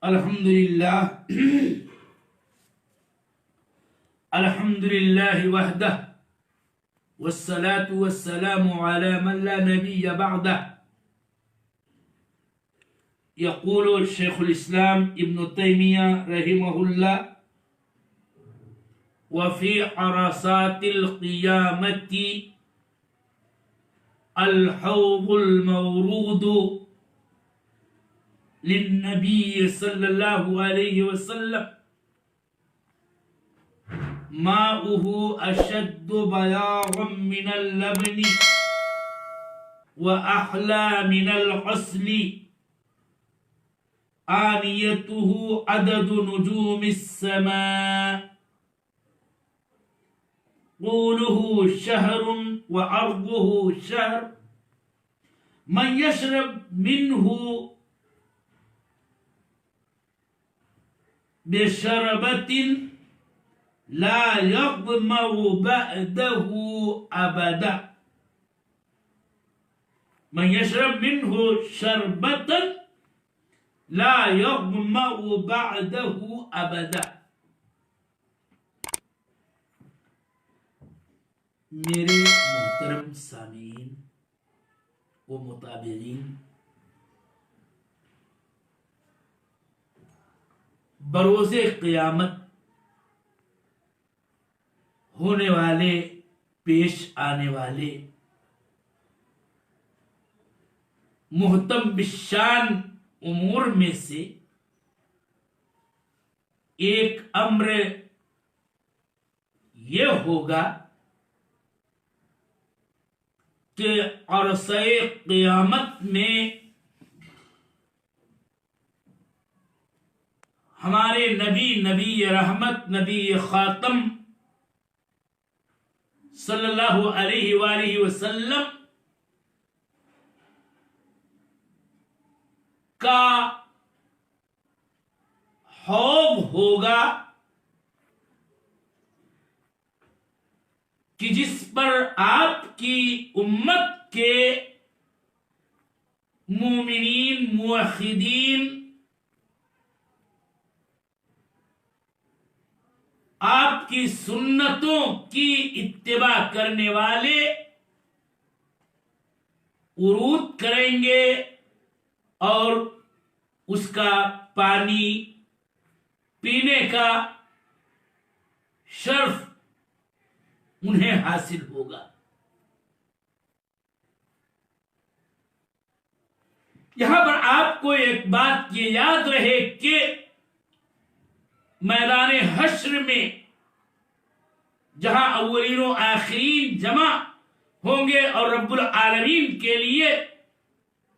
الحمد لله الحمد لله وحده والصلاة والسلام على من لا نبي بعده. يقول شيخ الإسلام ابن تيمية رحمه الله: وفي عرصات القيامة الحوض المورود للنبي صلى الله عليه وسلم ماؤه أشد بياضا من اللبن وأحلى من العسل آنيته عدد نجوم السماء طوله شهر وعرضه شهر من يشرب منه بشربة لا يظمأ بعده أبدا. من يشرب منه شربة لا يظمأ بعده أبدا. میرے محترم سامعین و متابعین، بروز قیامت ہونے والے، پیش آنے والے محتم بالشان امور میں سے ایک امر یہ ہوگا کہ عرصہ قیامت میں ہمارے نبی رحمت، نبی خاتم صلی اللہ علیہ وآلہ وسلم کا حوض ہوگا کہ جس پر آپ کی امت کے مومنین، موحدین، آپ کی سنتوں کی اتباع کرنے والے ورود کریں گے اور اس کا پانی پینے کا شرف انہیں حاصل ہوگا۔ یہاں پر آپ کو ایک بات یہ یاد رہے کہ میدان حشر میں جہاں اولین و آخرین جمع ہوں گے اور رب العالمین کے لیے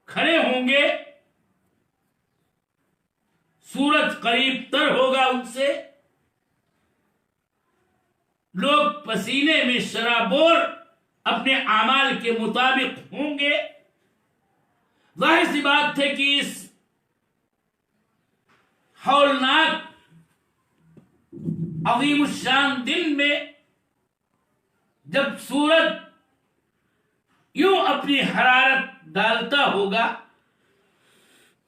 کھڑے ہوں گے، سورج قریب تر ہوگا ان سے، لوگ پسینے میں شرابور اپنے اعمال کے مطابق ہوں گے۔ ظاہر سی بات ہے کہ اس ہولناک عظیم الشان دن میں جب سورج یوں اپنی حرارت ڈالتا ہوگا،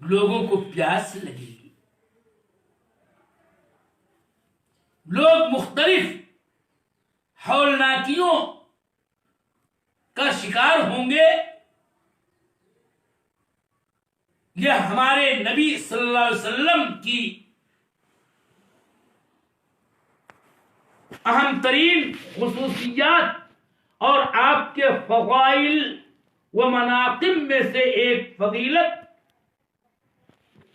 لوگوں کو پیاس لگے گی، لوگ مختلف ہولناکیوں کا شکار ہوں گے۔ یہ ہمارے نبی صلی اللہ علیہ وسلم کی اہم ترین خصوصیات اور آپ کے فضائل و مناقب میں سے ایک فضیلت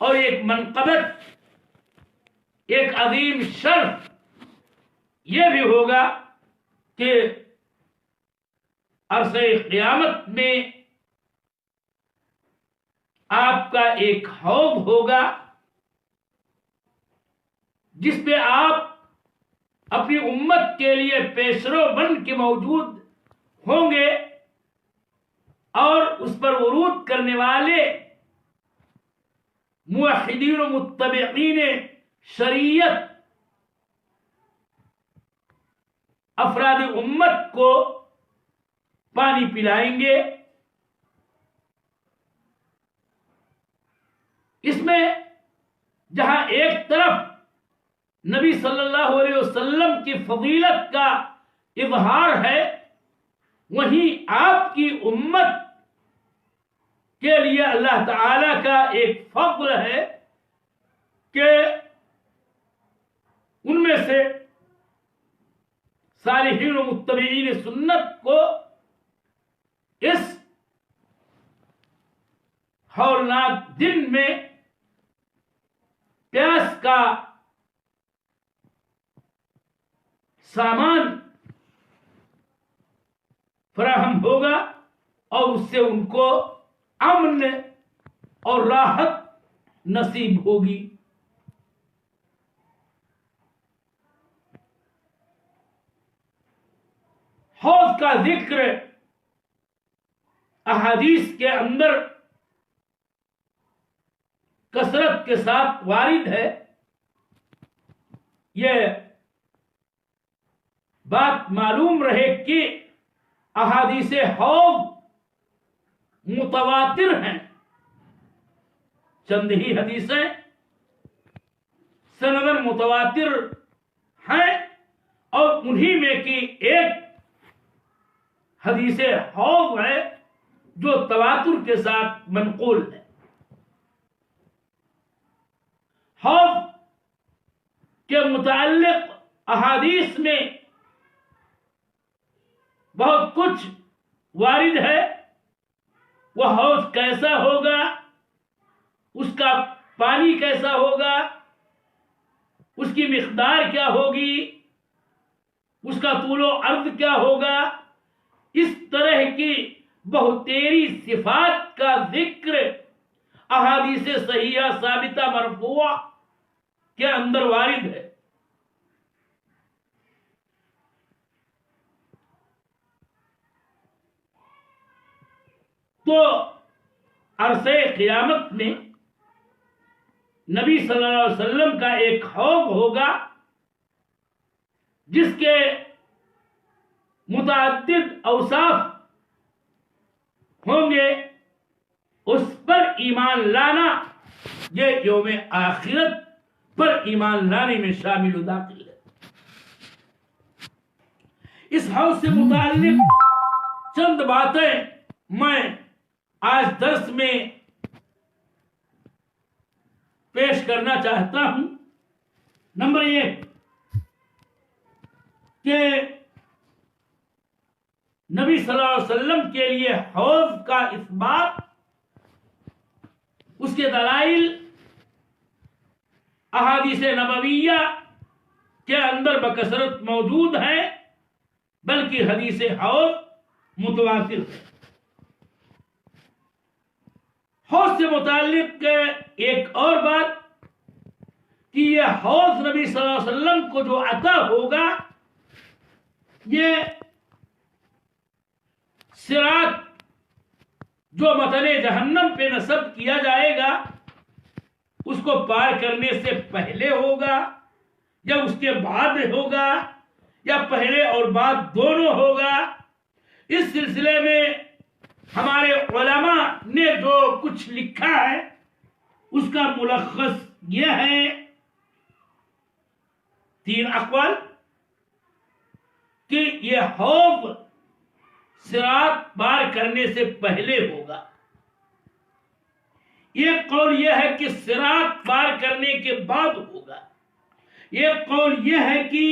اور ایک منقبت، ایک عظیم شرف یہ بھی ہوگا کہ عرصہ قیامت میں آپ کا ایک حوض ہوگا جس پہ آپ اپنی امت کے لیے پیشرو بن کے موجود ہوں گے اور اس پر ورود کرنے والے موحدین و متبعین شریعت افراد امت کو پانی پلائیں گے۔ اس میں جہاں ایک طرف نبی صلی اللہ علیہ وسلم کی فضیلت کا اظہار ہے، وہیں آپ کی امت کے لیے اللہ تعالی کا ایک فضل ہے کہ ان میں سے صالحین و متبعین سنت کو اس ہولناک دن میں پیاس کا سامان فراہم ہوگا اور اس سے ان کو امن اور راحت نصیب ہوگی۔ حوض کا ذکر احادیث کے اندر کثرت کے ساتھ وارد ہے۔ یہ بات معلوم رہے کہ احادیث حوض متواتر ہیں، چند ہی حدیثیں سندن متواتر ہیں، اور انہی میں کی ایک حدیث حوض ہے جو تواتر کے ساتھ منقول ہے۔ حوض کے متعلق احادیث میں بہت کچھ وارد ہے۔ وہ حوض کیسا ہوگا، اس کا پانی کیسا ہوگا، اس کی مقدار کیا ہوگی، اس کا طول و عرض کیا ہوگا، اس طرح کی بہتیری صفات کا ذکر احادیث صحیحہ ثابتہ مرفوعہ کے اندر وارد ہے۔ تو عرصے قیامت میں نبی صلی اللہ علیہ وسلم کا ایک حوض ہوگا جس کے متعدد اوصاف ہوں گے۔ اس پر ایمان لانا یہ یوم آخرت پر ایمان لانے میں شامل و داخل ہے۔ اس حوض سے متعلق چند باتیں میں آج درس میں پیش کرنا چاہتا ہوں۔ نمبر 1 کہ نبی صلی اللہ علیہ وسلم کے لیے حوض کا اثبات، اس کے دلائل احادیث نبویہ کے اندر بکثرت موجود ہیں، بلکہ حدیث حوض متواتر ہے۔ حوض سے متعلق ایک اور بات کہ یہ حوض نبی صلی اللہ علیہ وسلم کو جو عطا ہوگا، یہ صراط جو متن جہنم پہ نصب کیا جائے گا، اس کو پار کرنے سے پہلے ہوگا یا اس کے بعد ہوگا یا پہلے اور بعد دونوں ہوگا۔ اس سلسلے میں ہمارے علماء نے جو کچھ لکھا ہے اس کا ملخص یہ ہے، 3 اقوال کہ یہ حوض صراط پار کرنے سے پہلے ہوگا۔ ایک قول یہ ہے کہ صراط پار کرنے کے بعد ہوگا، ایک قول یہ ہے کہ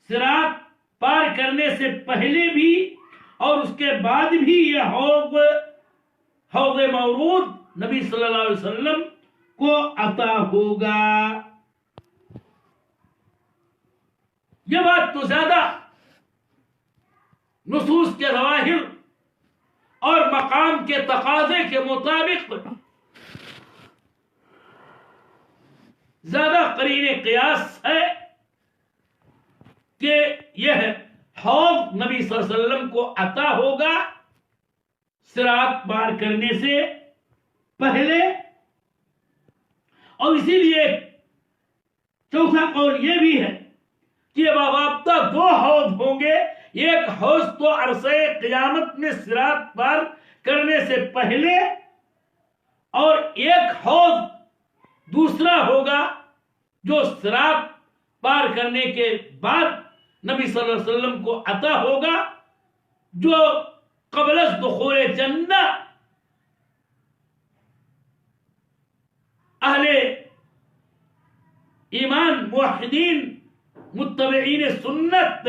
صراط پار کرنے سے پہلے بھی اور اس کے بعد بھی یہ حوض مورود نبی صلی اللہ علیہ وسلم کو عطا ہوگا۔ یہ بات تو زیادہ نصوص کے ظواہر اور مقام کے تقاضے کے مطابق زیادہ قرین قیاس ہے کہ یہ حوض نبی صلی اللہ علیہ وسلم کو عطا ہوگا صراط پار کرنے سے پہلے، اور اسی لیے چوتھا قول یہ بھی ہے کہ باضابطہ 2 حوض ہوں گے، ایک حوض تو عرصے قیامت میں صراط پار کرنے سے پہلے، اور ایک حوض دوسرا ہوگا جو صراط پار کرنے کے بعد نبی صلی اللہ علیہ وسلم کو عطا ہوگا، جو قبل دخول جنہ اہل ایمان موحدین متبعین سنت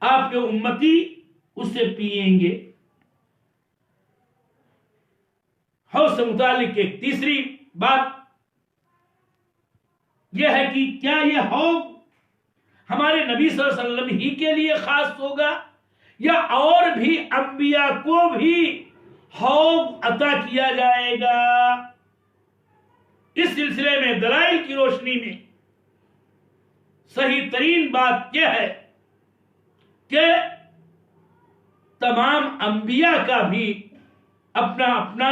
آپ کے امتی اسے پئیں گے۔ حوض سے متعلق ایک تیسری بات یہ ہے کہ کیا یہ حوض ہمارے نبی صلی اللہ علیہ وسلم ہی کے لیے خاص ہوگا یا اور بھی انبیاء کو بھی حوض عطا کیا جائے گا؟ اس سلسلے میں دلائل کی روشنی میں صحیح ترین بات یہ ہے کہ تمام انبیاء کا بھی اپنا اپنا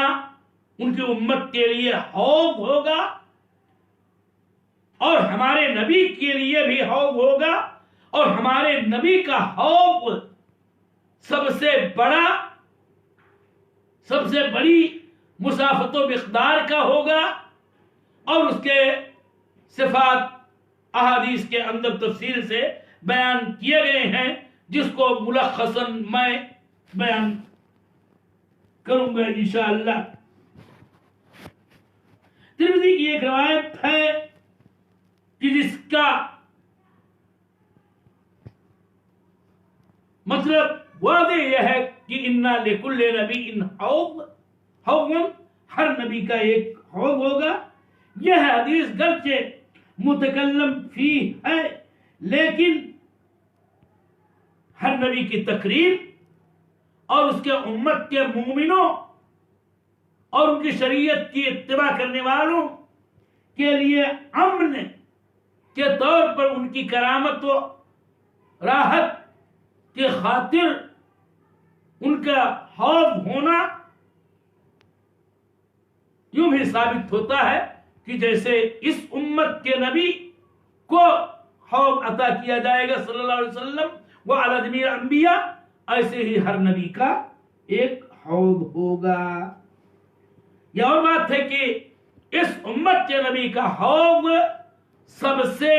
ان کی امت کے لیے حوض ہوگا، اور ہمارے نبی کے لیے بھی حوض ہوگا، اور ہمارے نبی کا حوض سب سے بڑا، سب سے بڑی مسافت و مقدار کا ہوگا، اور اس کے صفات احادیث کے اندر تفصیل سے بیان کیے گئے ہیں، جس کو ملخصاً میں بیان کروں گا انشاءاللہ۔ ترمذی کی ایک روایت ہے کہ جس کا مطلب واضح یہ ہے کہ اِنَّا لِكُلِّ نَبِيٍّ حَوْضٌ، ہر نبی کا ایک حوض ہوگا۔ یہ حدیث گرچہ متکلم فی ہے، لیکن ہر نبی کی تقریر اور اس کے امت کے مومنوں اور ان کی شریعت کی اتباع کرنے والوں کے لیے امن کے طور پر ان کی کرامت و راحت کے خاطر ان کا حوض ہونا یوں بھی ثابت ہوتا ہے کہ جیسے اس امت کے نبی کو حوض عطا کیا جائے گا صلی اللہ علیہ وسلم وعلی جمیع الانبیاء، ایسے ہی ہر نبی کا ایک حوض ہوگا۔ یہ اور بات ہے کہ اس امت کے نبی کا حوض سب سے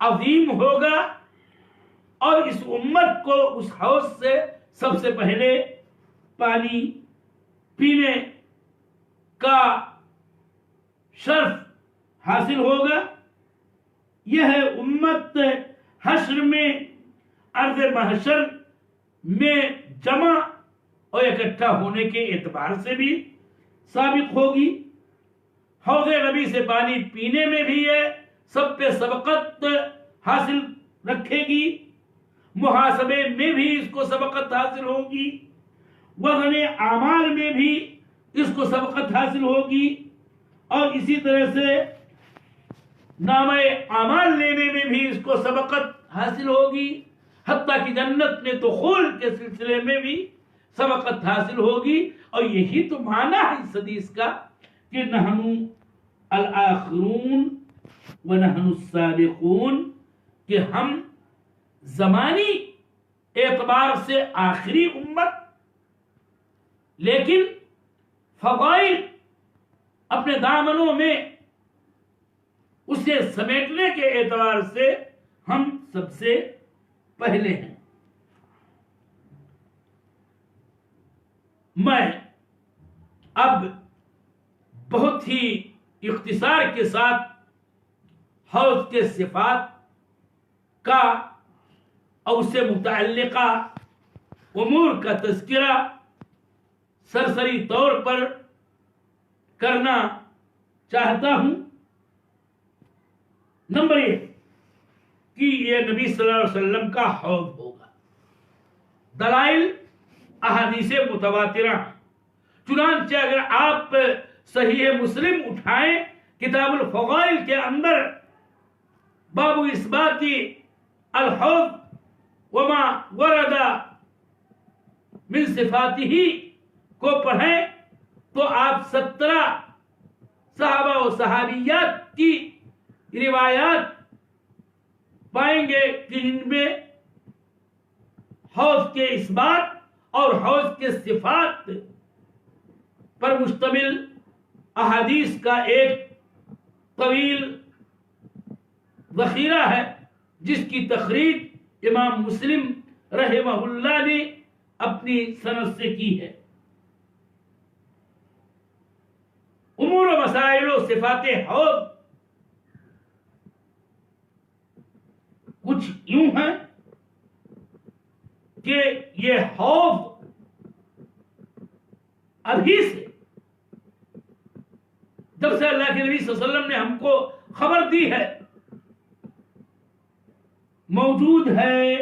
عظیم ہوگا، اور اس امت کو اس حوض سے سب سے پہلے پانی پینے کا شرف حاصل ہوگا۔ یہ ہے امت حشر میں، ارض محشر میں جمع اور اکٹھا ہونے کے اعتبار سے بھی سابق ہوگی۔ حوض نبی سے پانی پینے میں بھی یہ سب پہ سبقت حاصل رکھے گی، محاسبے میں بھی اس کو سبقت حاصل ہوگی، وزن اعمال میں بھی اس کو سبقت حاصل ہوگی، اور اسی طرح سے نامہ اعمال لینے میں بھی اس کو سبقت حاصل ہوگی، حتیٰ کہ جنت میں دخول کے سلسلے میں بھی سبقت حاصل ہوگی۔ اور یہی تو معنی ہے اس حدیث کا کہ نحن الآخرون ونحن السابقون، کہ ہم زمانی اعتبار سے آخری امت، لیکن فضائل اپنے دامنوں میں اسے سمیٹنے کے اعتبار سے ہم سب سے پہلے ہیں۔ میں اب بہت ہی اختصار کے ساتھ حوض کے صفات کا اور اس سے متعلقہ امور کا تذکرہ سرسری طور پر کرنا چاہتا ہوں۔ نمبر 1 کہ یہ نبی صلی اللہ علیہ وسلم کا حوض ہوگا۔ دلائل احادیث متواترہ، چنانچہ اگر آپ صحیح مسلم اٹھائیں، کتاب الفضائل کے اندر باب اثبات الحوض وما ورد من صفاتہ کو پڑھیں تو آپ 17 صحابہ و صحابیات کی روایات پائیں گے کہ ان میں حوض کے اثبات اور حوض کے صفات پر مشتمل احادیث کا ایک طویل ذخیرہ ہے جس کی تخریج امام مسلم رحمہ اللہ نے اپنی سند سے کی ہے. امور و مسائل و صفات حوض کچھ یوں ہیں کہ یہ حوض ابھی سے جب سے اللہ کے نبی صلی اللہ علیہ وسلم نے ہم کو خبر دی ہے موجود ہے.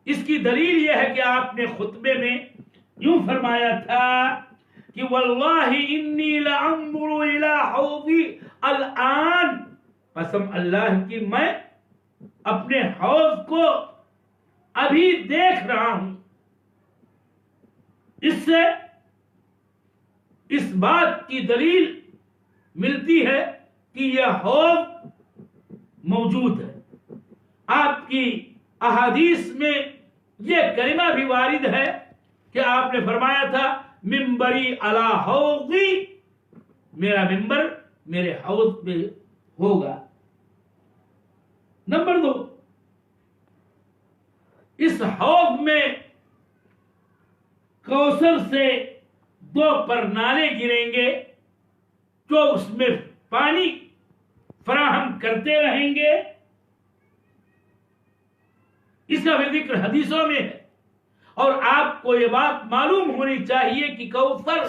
اس کی دلیل یہ ہے کہ آپ نے خطبے میں یوں فرمایا تھا کہ واللہ انی لانظر الی حوضی الان، قسم اللہ کی میں اپنے حوض کو ابھی دیکھ رہا ہوں. اس سے اس بات کی دلیل ملتی ہے کہ یہ حوض موجود ہے. آپ کی احادیث میں یہ کلمہ بھی وارد ہے کہ آپ نے فرمایا تھا ممبری علی حوضی، میرا ممبر میرے حوض پہ ہوگا. نمبر 2، اس حوض میں کوثر سے 2 پرنالے گریں گے جو اس میں پانی فراہم کرتے رہیں گے. اس کا بھی ذکر حدیثوں میں ہے. اور آپ کو یہ بات معلوم ہونی چاہیے کہ کوثر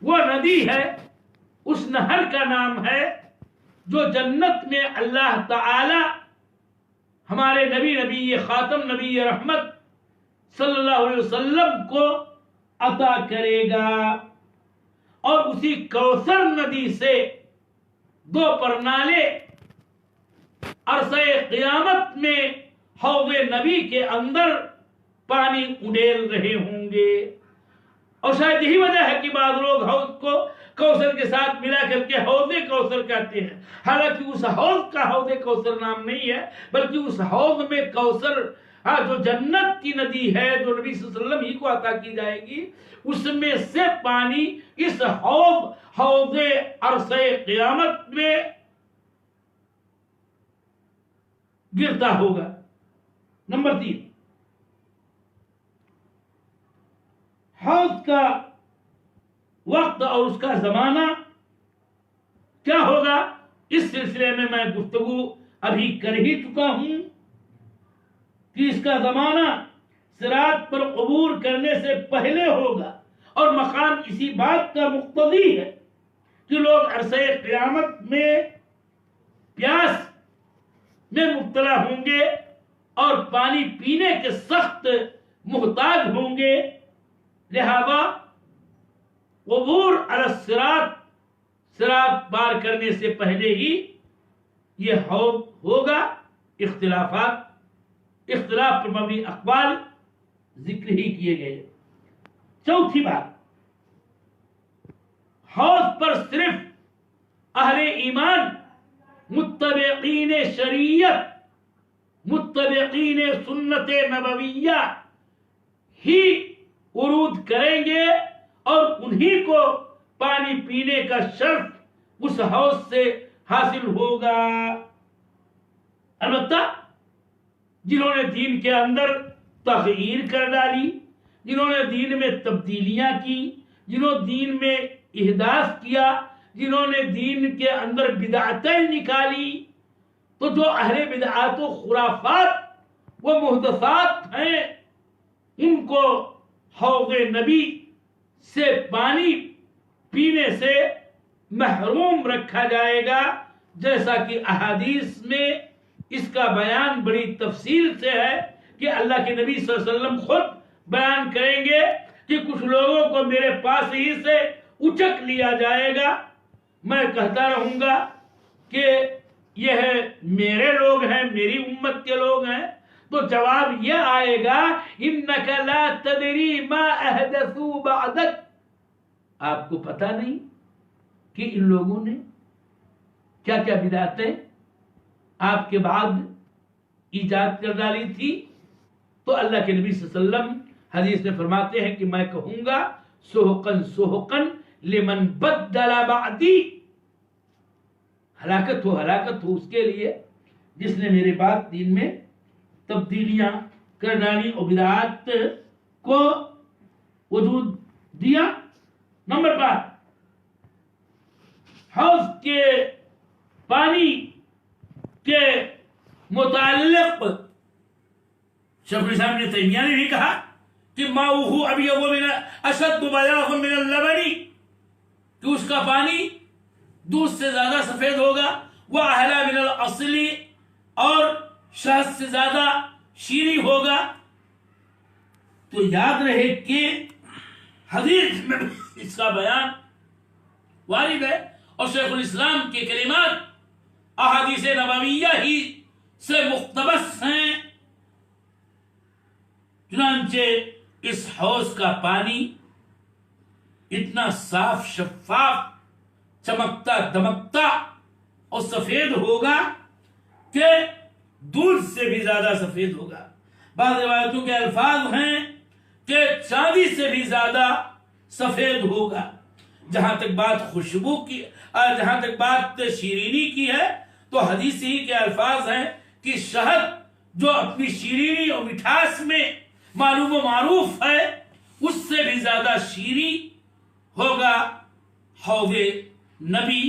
وہ ندی ہے، اس نہر کا نام ہے جو جنت میں اللہ تعالی ہمارے نبی خاتم نبی رحمت صلی اللہ علیہ وسلم کو عطا کرے گا. اور اسی کوثر ندی سے 2 پرنالے عرصہ قیامت میں حوض نبی کے اندر پانی اڈیل رہے ہوں گے. اور شاید یہی وجہ ہے کہ بعض لوگ حوض کو کوثر کے ساتھ ملا کر کے حوض کوثر کہتے ہیں، حالانکہ اس حوض کا حوض کوثر نام نہیں ہے، بلکہ اس حوض میں کوثر جو جنت کی ندی ہے جو نبی صلی اللہ علیہ وسلم ہی کو عطا کی جائے گی، اس میں سے پانی اس حوض عرصہ قیامت میں گرتا ہوگا. نمبر 3، حوض کا وقت اور اس کا زمانہ کیا ہوگا، اس سلسلے میں میں گفتگو ابھی کر ہی چکا ہوں کہ اس کا زمانہ صراط پر عبور کرنے سے پہلے ہوگا. اور مقام اسی بات کا مقتضی ہے کہ لوگ عرصہ قیامت میں پیاس میں مبتلا ہوں گے اور پانی پینے کے سخت محتاج ہوں گے. لہذا عبور علی الصراط، صراط پار کرنے سے پہلے ہی یہ حوض ہوگا. اختلاف پر مبنی اقوال ذکر ہی کیے گئے. چوتھی بات، حوض پر صرف اہل ایمان متبعین شریعت، متبعین سنت نبویہ ہی ورود کریں گے اور انہی کو پانی پینے کا شرف اس حوض سے حاصل ہوگا. البتہ جنہوں نے دین کے اندر تغییر کر ڈالی، جنہوں نے دین میں تبدیلیاں کی، جنہوں نے دین میں احداث کیا، جنہوں نے دین کے اندر بدعتیں نکالی، تو جو اہل بدعات و خرافات و محدثات ہیں ان کو حوض نبی سے پانی پینے سے محروم رکھا جائے گا. جیسا کہ احادیث میں اس کا بیان بڑی تفصیل سے ہے کہ اللہ کے نبی صلی اللہ علیہ وسلم خود بیان کریں گے کہ کچھ لوگوں کو میرے پاس ہی سے اچک لیا جائے گا. میں کہتا رہوں گا کہ یہ میرے لوگ ہیں، میری امت کے لوگ ہیں. تو جواب یہ آئے گا انک لا تدری ما احدثوا بعدک، آپ کو پتہ نہیں کہ ان لوگوں نے کیا کیا بدعتیں آپ کے بعد ایجاد کر ڈالی تھی. تو اللہ کے نبی صلی اللہ علیہ وسلم حدیث میں فرماتے ہیں کہ میں کہوں گا سحقن سحقن لمن بدل بعدی، ہلاکت ہو اس کے لیے جس نے میرے بعد دین میں تبدیلیاں کر ڈالی اور بدعات کو وجود دیا۔ نمبر 5، حوض کے پانی کے متعلق شیخ الاسلام ابن تیمیہ نے بھی کہا کہ ماؤہ ابیض اشد بیاضا من اللبن، کہ اس کا پانی دودھ سے زیادہ سفید ہوگا، واحلی من الاصل، اور شہد سے زیادہ شیریں ہوگا۔ تو یاد رہے کہ حدیث میں اس کا بیان وارد ہے، اور شیخ الاسلام کے کلمات احادیث نبویہ ہی سے مقتبس ہیں۔ چنانچہ اس حوض کا پانی اتنا صاف، شفاف، چمکتا دمکتا اور سفید ہوگا کہ دودھ سے بھی زیادہ سفید ہوگا۔ بعض روایتوں کے الفاظ ہیں کہ چاندی سے بھی زیادہ سفید ہوگا۔ جہاں تک بات خوشبو کی، جہاں تک بات شیرینی کی ہے، تو حدیث ہی کے الفاظ ہیں کہ شہد جو اپنی شیرینی اور مٹھاس میں معلوم و معروف ہے، اس سے بھی زیادہ شیریں ہوگا حوض نبی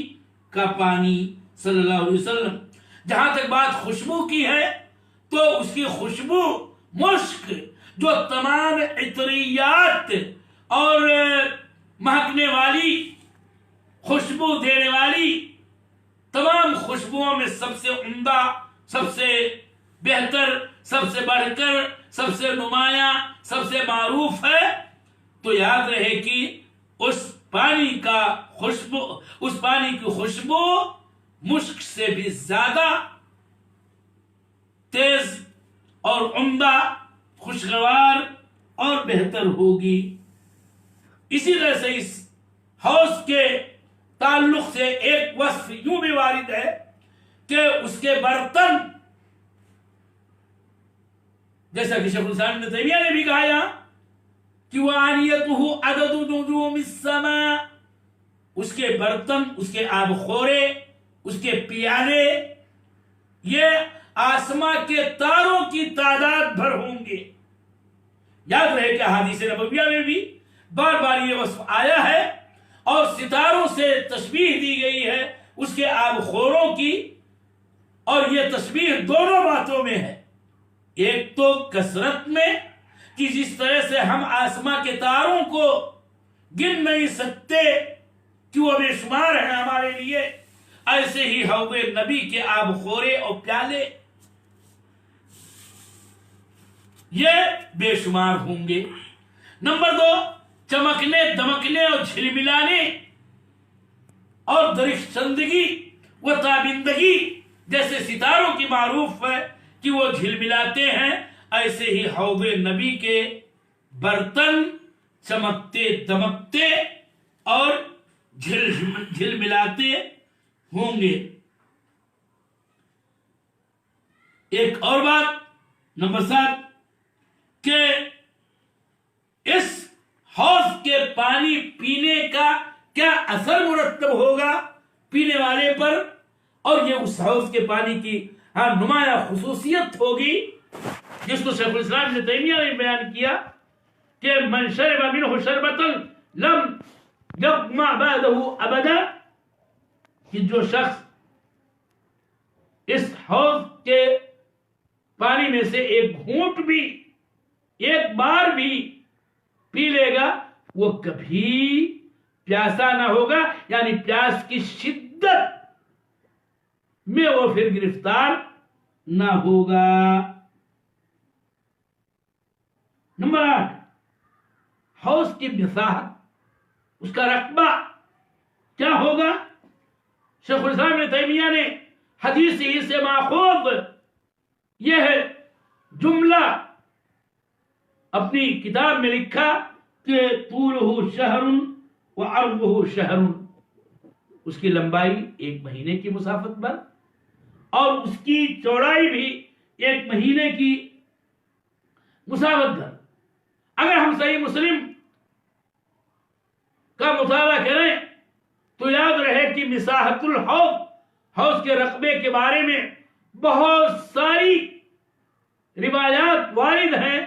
کا پانی صلی اللہ علیہ وسلم۔ جہاں تک بات خوشبو کی ہے تو اس کی خوشبو مشک، جو تمام عطریات اور مہکنے والی، خوشبو دینے والی تمام خوشبوؤں میں سب سے عمدہ، سب سے بہتر، سب سے بڑھ کر، سب سے نمایاں، سب سے معروف ہے، تو یاد رہے کہ اس پانی کی خوشبو مشک سے بھی زیادہ تیز اور عمدہ، خوشگوار اور بہتر ہوگی۔ اسی طرح سے اس حوض کے تعلق سے ایک وصف یوں بھی وارد ہے کہ اس کے برتن، جیسا کہ شیخ الاسلام ابن تیمیہ نے بھی کہا یہاں کہ وَآنِيَتُهُ عَدَدُ نُجُومِ السَّمَاءِ، اس کے برتن، اس کے آب خورے، اس کے پیالے، یہ آسماں کے تاروں کی تعداد بھر ہوں گے۔ یاد رہے کہ احادیث نبویہ میں بھی بار بار یہ وصف آیا ہے، اور ستاروں سے تشبیہ دی گئی ہے اس کے آب خوروں کی، اور یہ تشبیہ دونوں باتوں میں ہے۔ ایک تو کثرت میں کہ جس طرح سے ہم آسماں کے تاروں کو گن نہیں سکتے کہ وہ بے شمار ہیں ہمارے لیے، ایسے ہی حوض نبی کے آب خورے اور پیالے یہ بے شمار ہوں گے۔ نمبر 2، چمکنے، دمکنے اور جھلملانے اور درخشندگی و تابندگی جیسے ستاروں کی معروف ہے کہ وہ جھلملاتے ہیں، ایسے ہی حوض نبی کے برتن چمکتے دمکتے اور جھلملاتے ہوں گے۔ ایک اور بات، نمبر 7، کہ اس حوض کے پانی پینے کا کیا اثر مرتب ہوگا پینے والے پر، اور یہ اس حوض کے پانی کی نمایاں خصوصیت ہوگی جس کو شیخ الاسلام ابن تیمیہ نے بیان کیا کہ من شرب منہ شربتا لم یظمأ بعدہ ابدا، کہ جو شخص اس حوض کے پانی میں سے ایک گھونٹ بھی، ایک بار بھی پی لے گا، وہ کبھی پیاسا نہ ہوگا، یعنی پیاس کی شدت میں وہ پھر گرفتار نہ ہوگا۔ نمبر 8، حوض کی مساحت، اس کا رقبہ کیا ہوگا؟ شیخ الاسلام ابن تیمیہ نے حدیث ہی سے ماخوذ یہ جملہ اپنی کتاب میں لکھا کہ طولہ شہر وعرضہ شہر، اس کی لمبائی 1 مہینے کی مسافت پر اور اس کی چوڑائی بھی 1 مہینے کی مسافت پر۔ اگر ہم صحیح مسلم کا مطالعہ کریں تو یاد رہے کہ مساحت الحوض، حوض کے رقبے کے بارے میں بہت ساری روایات وارد ہیں،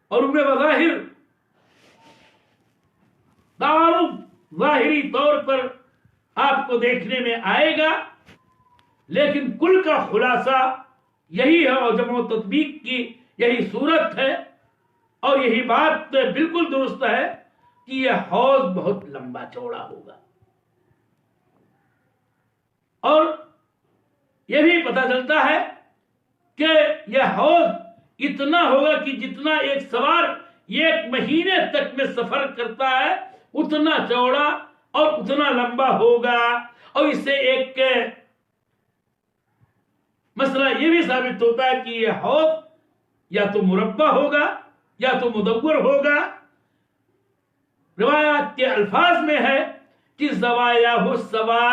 اور ان میں بظاہر تعارف ظاہری طور پر آپ کو دیکھنے میں آئے گا، لیکن کل کا خلاصہ یہی ہے، اور جمع و تطبیق کی یہی صورت ہے، اور یہی بات بالکل درست ہے کہ یہ حوض بہت لمبا چوڑا ہوگا، اور یہ بھی پتہ چلتا ہے کہ یہ حوض اتنا ہوگا کہ جتنا ایک سوار 1 مہینے تک میں سفر کرتا ہے اتنا چوڑا اور اتنا لمبا ہوگا۔ اور اس سے ایک مسئلہ یہ بھی ثابت ہوتا ہے کہ یہ حوض یا تو مربع ہوگا یا تو مدور ہوگا۔ روایات کے الفاظ میں ہے کہ زوایاہ سوا،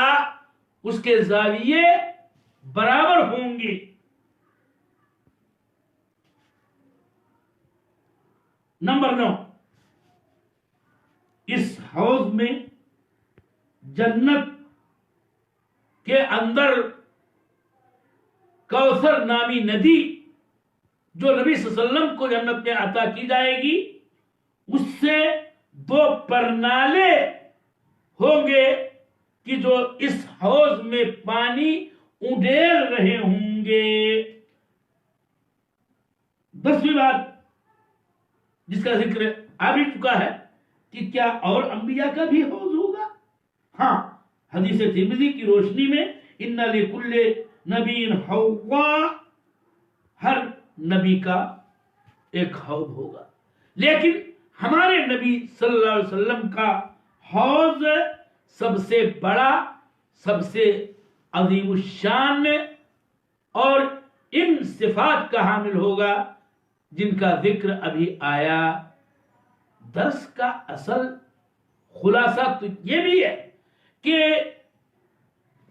اس کے زاویے برابر ہوں گے۔ نمبر 9، اس حوض میں جنت کے اندر کوثر نامی ندی جو نبی صلی اللہ علیہ وسلم کو جنت میں عطا کی جائے گی، اس سے 2 پرنالے ہوں گے کہ جو اس حوض میں پانی اڈیل رہے ہوں گے۔ 10ویں بات جس کا ذکر آ بھی چکا ہے کہ کیا اور انبیاء کا بھی حوض ہوگا؟ ہاں، حدیث ترمذی کی روشنی میں ان لکل نبی حوض، ہر نبی کا ایک حوض ہوگا، لیکن ہمارے نبی صلی اللہ علیہ وسلم کا حوض سب سے بڑا، سب سے عظیم الشان اور ان صفات کا حامل ہوگا جن کا ذکر ابھی آیا۔ درس کا اصل خلاصہ تو یہ بھی ہے کہ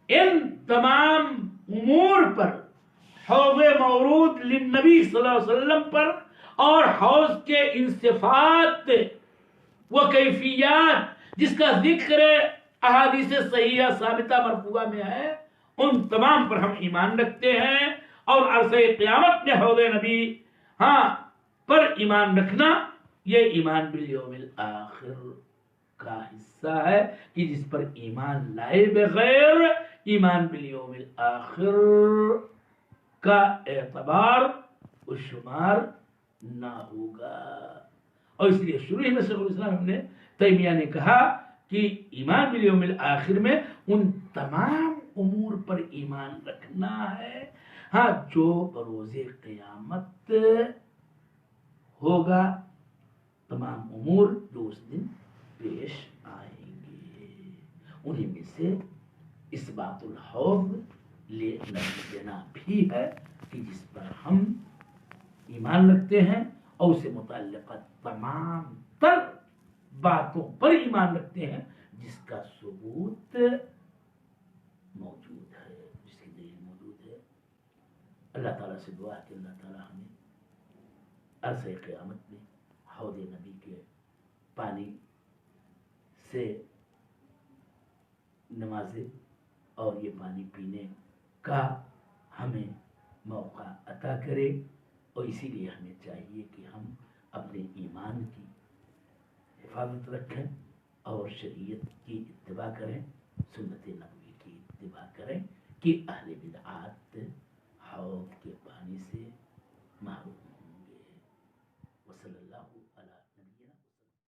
ان تمام امور پر، حوض مورود للنبی صلی اللہ علیہ وسلم پر اور حوض کے ان صفات و کیفیات جس کا ذکر احادیث صحیحہ ثابتہ مرفوعہ میں ہے، ان تمام پر ہم ایمان رکھتے ہیں، اور عرصہ قیامت میں حوض نبی پر ایمان رکھنا یہ ایمان بالیوم الآخر کا حصہ ہے، کہ جس پر ایمان لائے بغیر ایمان بالیوم الآخر کا اعتبار و شمار نہ ہوگا۔ اور اس لیے شروع میں شیخ الاسلام ابن تیمیہ نے کہا کہ ایمان بالیوم الآخر میں ان تمام امور پر ایمان رکھنا ہے جو بروز قیامت ہوگا، تمام امور جو اس دن پیش آئیں گے، انہیں میں سے اثبات الحوض لینا بھی ہے، کہ جس پر ہم ایمان رکھتے ہیں اور اسے متعلقہ تمام تر باتوں پر ایمان رکھتے ہیں جس کا ثبوت موجود ہے، جس کی دلیل موجود ہے۔ اللہ تعالیٰ سے دعا ہے کہ اللہ تعالیٰ ہمیں عرصہ قیامت میں حوض نبی کے پانی سے نوازے، اور یہ پانی پینے کا ہمیں موقع عطا کرے، اور اسی لیے ہمیں چاہیے کہ ہم اپنے ایمان کی حفاظت رکھیں اور شریعت کی اتباع کریں، سنت نبوی کی اتباع کریں، کہ اہل